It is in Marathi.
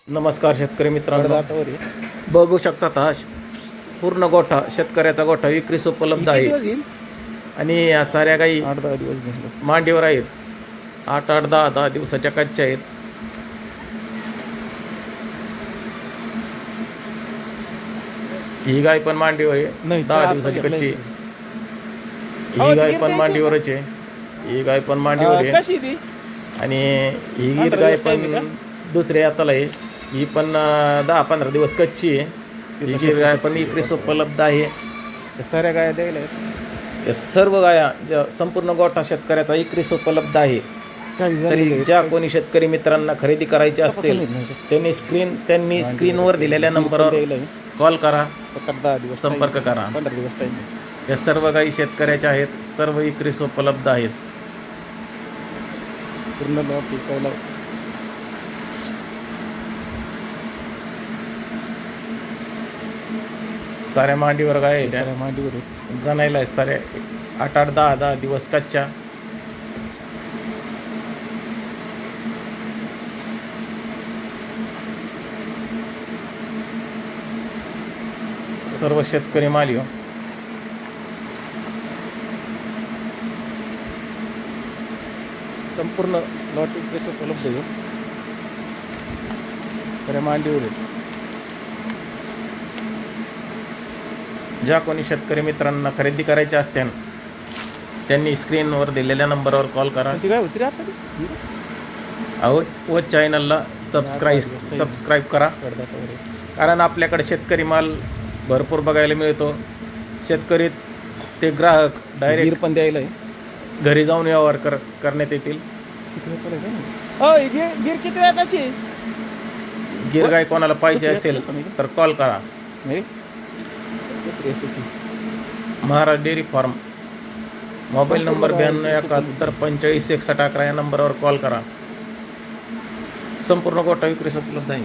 नमस्कार शेतकरी मित्रांनो, कडदाटावर आहे. बघू शकतात हा पूर्ण गोठा, शेतकऱ्याचा गोठा विक्रीस उपलब्ध किती आहे. दिवस येईल? आणि या साऱ्या गाई 8-10 दिवस घेतलं. मांडीवर आहेत. 8-8, 10-10 दिवसाच्या कच्च्या आहेत. ही गाय पण मांडीवर आहे, नाही, 10 चहा दिवसाची आता कच्ची. हो, ही गाय गिर पण द्यायची मांडीवरच आहे. ही गाय पण मांडीवर आहे. कशी ती आणि ही 15 गीर गाय दिवस पण time आहे दुसऱ्या हाताला आहे. ही पण 10-15 दिवस कच्ची आहे. ही गीर गाय पण विक्रीस उपलब्ध आहे. त्या साऱ्या गाया द्यायला आहेत. या सर्व गाया ज्या संपूर्ण गोठा शेतकऱ्याचा विक्रीस उपलब्ध आहे. काही तरी झालेलं ज्या आहे. कोणी शेतकरी मित्रांना खरेदी करायची असतील त्यांनी स्क्रीनवर दिलेल्या नंबरवर द्यायला आहे. कॉल करा, 7-10 दिवस संपर्क time. करा. 15 दिवस टाइम. या सर्व गायी शेतकऱ्याच्या आहेत. सर्व विक्रीस उपलब्ध आहेत. पूर्ण लॉट विकायला. साऱ्या मांडीवर गाय आहेत. साऱ्या मांडीवर आहे. जणायला आहेत साऱ्या. 8-8, 10-10 दिवस कच्च्या. सर्व शेतकरी माल हो. संपूर्ण लॉट विक्रीस उपलब्ध आहे. साऱ्या मांडीवर आहे. ज्या कोणी शेतकरी मित्रांना खरेदी करायची असते त्यांनी स्क्रीनवर दिलेल्या नंबरवर कॉल करा. ती काय होती रे आता ती? व चॅनलला सबस्क्राईब करा. कडदाटावर आहे. कारण आपल्याकडे शेतकरी माल भरपूर बघायला मिळतो. शेतकरी ते ग्राहक गिर डायरेक्ट पण द्यायला आहे. घरी जाऊन व्यवहार करण्यात येतील. किती वेळ आहे का? हो, गिर किती वेळाची आहे? गिर गाय कोणाला पाहिजे दुसरी असेल असते का? तर कॉल करा. नाही दुसरी आहे त्याची. Maharaj dairy farm. Mobile number 9271456111 या नंबरवर कॉल करा. संपूर्ण गोठा विक्रीस उपलब्ध आहे.